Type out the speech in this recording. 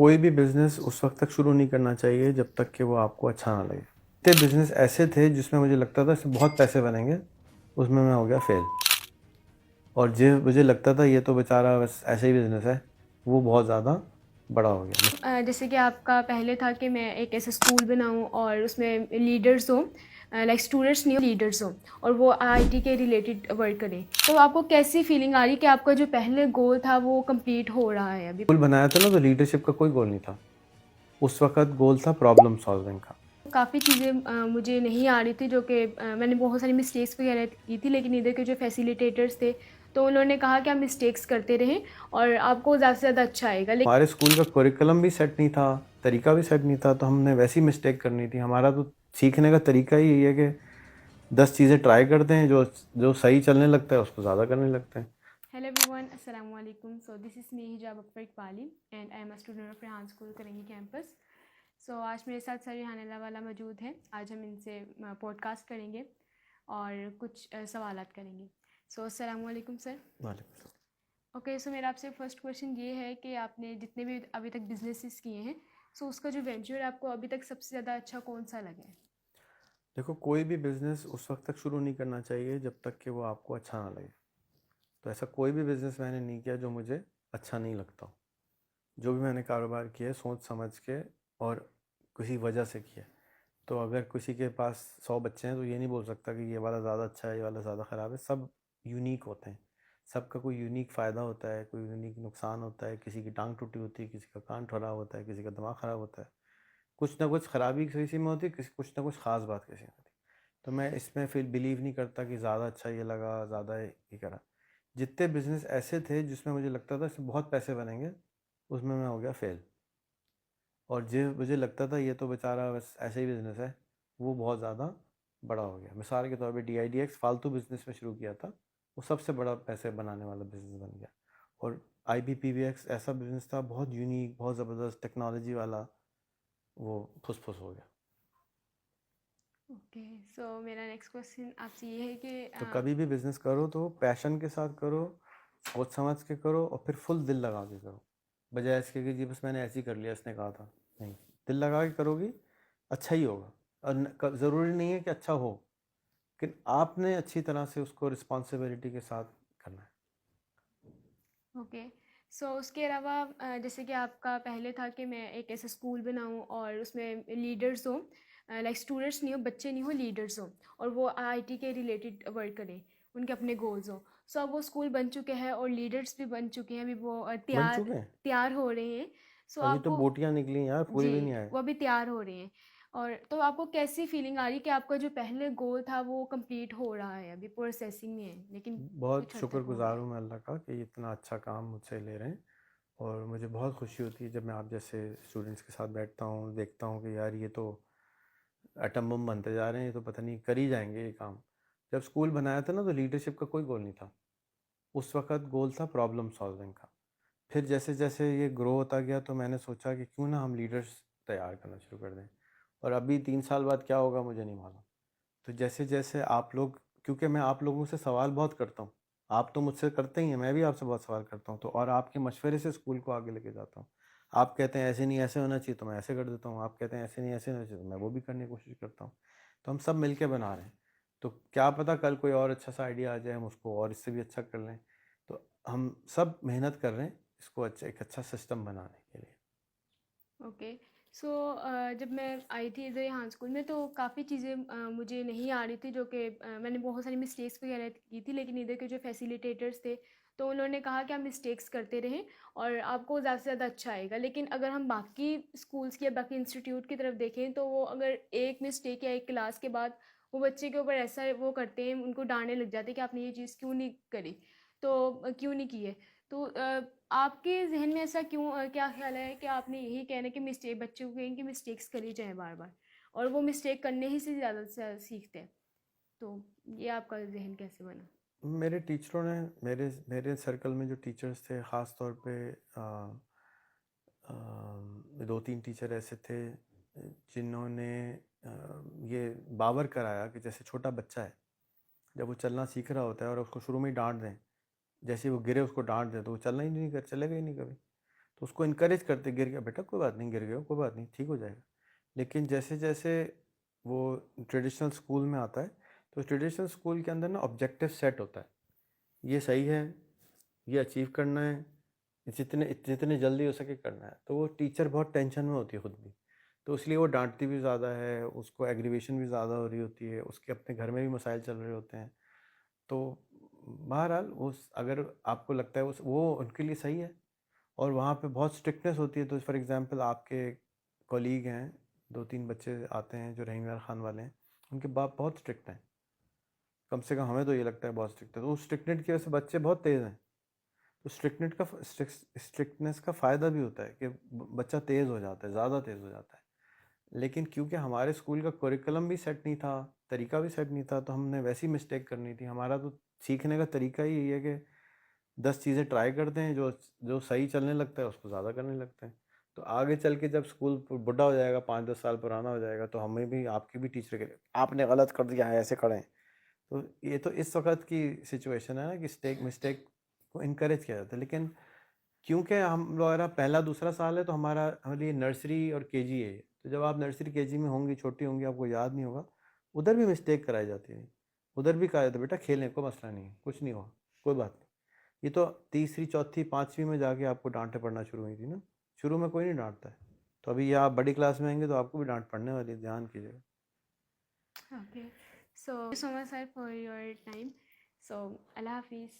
कोई भी बिज़नेस उस वक़्त तक शुरू नहीं करना चाहिए जब तक कि वो आपको अच्छा ना लगे। कितने बिज़नेस ऐसे थे जिसमें मुझे लगता था इससे बहुत पैसे बनेंगे, उसमें मैं हो गया फ़ेल। और जो मुझे लगता था ये तो बेचारा बस ऐसे ही बिज़नेस है, वो बहुत ज़्यादा बड़ा हो गया। जैसे कि आपका पहले था कि मैं एक ऐसा स्कूल बनाऊं और उसमें लीडर्स हों, लाइक स्टूडेंट्स नहीं हो, लीडर्स हों और वो आईटी के रिलेटेड वर्क करें। तो आपको कैसी फीलिंग आ रही कि आपका जो पहले गोल था वो कंप्लीट हो रहा है अभी? स्कूल बनाया था ना तो लीडरशिप का कोई गोल नहीं था। उस वक़्त गोल था प्रॉब्लम सॉल्विंग का। काफ़ी चीज़ें मुझे नहीं आ रही थी जो कि मैंने बहुत सारी मिस्टेक्स वगैरह की थी, लेकिन इधर के जो फैसिलिटेटर्स थे तो उन्होंने कहा कि आप मिस्टेक्स करते रहें और आपको ज़्यादा से ज़्यादा अच्छा आएगा। हमारे स्कूल का करिकुलम भी सेट नहीं था, तरीका भी सेट नहीं था, तो हमने वैसी मिस्टेक करनी थी। हमारा तो सीखने का तरीका ही यही है कि 10 चीज़ें ट्राई करते हैं, जो जो सही चलने लगता है उसको ज़्यादा करने लगते हैं। हेलो एवरीवन, अस्सलाम वालेकुम। So this is me Hijab Akbar Iqbali and I am a student of Rehan school करेंगी कैंपस। सो आज मेरे साथ सर रिहाना वाला मौजूद है। आज हम इनसे पॉडकास्ट करेंगे और कुछ सवालात करेंगे। सो अस्सलाम वालेकुम सर। वालेकुम। ओके, सो मेरा आपसे फर्स्ट क्वेश्चन ये है कि आपने जितने भी अभी तक बिजनेसेस किए हैं, सो उसका जो वेंचर आपको अभी तक सबसे ज़्यादा अच्छा कौन सा लगा है? देखो, कोई भी बिज़नेस उस वक़्त तक शुरू नहीं करना चाहिए जब तक कि वो आपको अच्छा ना लगे। तो ऐसा कोई भी बिज़नेस मैंने नहीं किया जो मुझे अच्छा नहीं लगता हो। जो भी मैंने कारोबार किया है सोच समझ के और किसी वजह से किया है। तो अगर किसी के पास 100 बच्चे हैं तो ये नहीं बोल सकता कि ये वाला ज़्यादा अच्छा है, ये वाला ज़्यादा ख़राब है। सब यूनिक होते हैं। सबका कोई यूनिक फ़ायदा होता है, कोई यूनिक नुकसान होता है। किसी की टांग टूटी होती है, किसी का कान खराब होता है, किसी का दिमाग ख़राब होता है। कुछ ना कुछ ख़राबी किसी में होती है, कुछ ना कुछ ख़ास बात किसी में होती है। तो मैं इसमें फिर बिलीव नहीं करता कि ज़्यादा अच्छा ये लगा, ज़्यादा ये करा। जितने बिज़नेस ऐसे थे जिसमें मुझे लगता था इससे बहुत पैसे बनेंगे, उसमें मैं हो गया फ़ेल। और जो मुझे लगता था ये तो बेचारा बस ऐसे ही बिज़नेस है, वो बहुत ज़्यादा बड़ा हो गया। मिसाल के तौर पे DIDX फालतू बिज़नेस में शुरू किया था, वो सबसे बड़ा पैसे बनाने वाला बिज़नेस बन गया। और IBPBX ऐसा बिज़नेस था, बहुत यूनिक, बहुत ज़बरदस्त टेक्नोलॉजी वाला, वो फुस-फुस हो गया। ओके, सो मेरा नेक्स्ट क्वेश्चन आपसे ये है कि तो कभी भी बिज़नेस करो तो पैशन के साथ करो, सोच समझ के करो और फिर फुल दिल लगा के करो। बजाय इसके कि जी बस मैंने ऐसे ही कर लिया, इसने कहा था। नहीं, दिल लगा के करोगी, अच्छा ही होगा। और ज़रूरी नहीं है कि अच्छा हो, लेकिन आपने अच्छी तरह से उसको रिस्पॉन्सिबिलिटी के साथ करना है। ओके, सो उसके अलावा जैसे कि आपका पहले था कि मैं एक ऐसा स्कूल बनाऊं और उसमें लीडर्स हों, लाइक स्टूडेंट्स नहीं हो, बच्चे नहीं हो, लीडर्स हों और वो आईटी के रिलेटेड वर्क करें, उनके अपने गोल्स हों। सो अब वो स्कूल बन चुके हैं और लीडर्स भी बन चुके हैं, अभी वो बन तैयार चुके हैं। तैयार हो रहे हैं। सो अभी तो आपको बोटियां निकली यार, फूल जी, भी नहीं आए। वो अभी तैयार हो रहे हैं। और तो आपको कैसी फीलिंग आ रही है कि आपका जो पहले गोल था वो कंप्लीट हो रहा है, अभी प्रोसेसिंग में है लेकिन बहुत कुछ हद तक हो शुक्रगुजार गया? हूँ मैं अल्लाह का कि इतना अच्छा काम मुझसे ले रहे हैं। और मुझे बहुत खुशी होती है जब मैं आप जैसे स्टूडेंट्स के साथ बैठता हूँ, देखता हूँ कि यार ये तो एटम बम बनते जा रहे हैं, ये तो पता नहीं कर ही जाएंगे ये काम। जब स्कूल बनाया था ना तो लीडरशिप का कोई गोल नहीं था। उस वक़्त गोल था प्रॉब्लम सॉल्विंग का। फिर जैसे-जैसे ये ग्रो होता गया तो मैंने सोचा कि क्यों ना हम लीडर्स तैयार करना शुरू कर दें। और अभी 3 साल बाद क्या होगा मुझे नहीं मालूम। तो जैसे-जैसे आप लोग, क्योंकि मैं आप लोगों से सवाल बहुत करता हूँ। आप तो मुझसे करते ही हैं, मैं भी आपसे बहुत सवाल करता हूँ, तो और आपके मशवरे से स्कूल को आगे लेके जाता हूँ। आप कहते हैं ऐसे नहीं ऐसे होना चाहिए तो मैं ऐसे कर देता हूँ, आप कहते हैं ऐसे नहीं ऐसे होना चाहिए तो मैं वो भी करने की कोशिश करता हूँ। तो हम सब मिलके बना रहे हैं। तो क्या पता कल कोई और अच्छा-सा आइडिया आ जाए, हम उसको और इससे भी अच्छा कर लें। तो हम सब मेहनत कर रहे हैं इसको एक अच्छा सिस्टम बनाने के लिए। ओके, सो जब मैं आई थी इधर यहाँ स्कूल में तो काफ़ी चीज़ें मुझे नहीं आ रही थी जो कि मैंने बहुत सारी मिस्टेक्स वगैरह की थी, लेकिन इधर के जो फैसिलिटेटर्स थे तो उन्होंने कहा कि आप मिस्टेक्स करते रहें और आपको ज़्यादा से ज़्यादा अच्छा आएगा। लेकिन अगर हम बाकी स्कूल्स की या बाकी इंस्टीट्यूट की तरफ देखें तो वो अगर एक मिस्टेक या एक क्लास के बाद वो बच्चे के ऊपर ऐसा वो करते हैं, उनको डांटने लग जाते हैं कि आपने ये चीज़ क्यों नहीं करी, तो क्यों नहीं की है। तो आपके ज़हन में ऐसा क्यों, क्या ख़्याल है कि आपने यही कहना है कि मिस्टेक बच्चों को कहें कि मिस्टेक्स करी जाएँ बार-बार और वो मिस्टेक करने ही से ज़्यादा से सीखते हैं। तो ये आपका ज़हन कैसे बना? मेरे टीचरों ने, मेरे मेरे सर्कल में जो टीचर्स थे ख़ास तौर पे 2-3 टीचर ऐसे थे जिन्होंने ये बावर कराया कि जैसे छोटा बच्चा है, जब वो चलना सीख रहा होता है और उसको शुरू में ही डांट दें, जैसे ही वो गिरे उसको डांट दें तो वो चलना ही नहीं कर चलेगा ही नहीं कभी। तो उसको इनकरेज करते, गिर गया बेटा कोई बात नहीं, गिर गया कोई बात नहीं, ठीक हो जाएगा। लेकिन जैसे जैसे वो ट्रेडिशनल स्कूल में आता है, तो ट्रेडिशनल स्कूल के अंदर ना ऑब्जेक्टिव सेट होता है, ये सही है, ये अचीव करना है, जितने जितने जल्दी हो सके करना है। तो वो टीचर बहुत टेंशन में होती है खुद भी, तो इसलिए वो डांटती भी ज़्यादा है, उसको एग्रीवेशन भी ज़्यादा हो रही होती है, उसके अपने घर में भी मसाइल चल रहे होते हैं। तो बहरहाल उस अगर आपको लगता है उस वो उनके लिए सही है, और वहाँ पे बहुत स्ट्रिक्टनेस होती है। तो फॉर एग्जांपल आपके कॉलीग हैं, 2-3 बच्चे आते हैं जो रहीम यार खान वाले हैं, उनके बाप बहुत स्ट्रिक्ट हैं, कम से कम हमें तो ये लगता है बहुत स्ट्रिक्ट है। तो उस स्ट्रिक्टनेस की वजह से बच्चे बहुत तेज़ हैं। तो स्ट्रिक्टनेस का फ़ायदा भी होता है कि बच्चा तेज़ हो जाता है, ज़्यादा तेज़ हो जाता है। लेकिन क्योंकि हमारे स्कूल का करिकुलम भी सेट नहीं था, तरीका भी सेट नहीं था, तो हमने वैसी मिस्टेक करनी थी। हमारा तो सीखने का तरीका ही यही है कि 10 चीज़ें ट्राई करते हैं, जो जो सही चलने लगता है उसको ज़्यादा करने लगते हैं। तो आगे चल के जब स्कूल बुढ़ा हो जाएगा, 5-10 साल पुराना हो जाएगा, तो हमें भी, आपके भी टीचर के आपने गलत कर दिया है, ऐसे करें। तो ये तो इस वक्त की सिचुएशन है ना कि मिस्टेक को इनकरेज किया जाता है। लेकिन क्योंकि हम हमारा पहला दूसरा साल है, तो हमारे लिए नर्सरी और केजी है। तो जब आप नर्सरी केजी में होंगी, छोटी होंगी, आपको याद नहीं होगा, उधर भी मिस्टेक कराई जाती है, उधर भी कहा जाता है बेटा खेलें, कोई मसला नहीं है, कुछ नहीं हुआ, कोई बात नहीं। ये तो तीसरी चौथी पाँचवीं में जाके आपको डांटे पड़ना शुरू हुई थी ना, शुरू में कोई नहीं डांटता है। तो अभी ये आप बड़ी क्लास में आएंगे तो आपको भी डांट पड़ने वाली है, ध्यान कीजिएगा। Okay. So, thank you so much, sir, for your time. So, Allah Hafiz.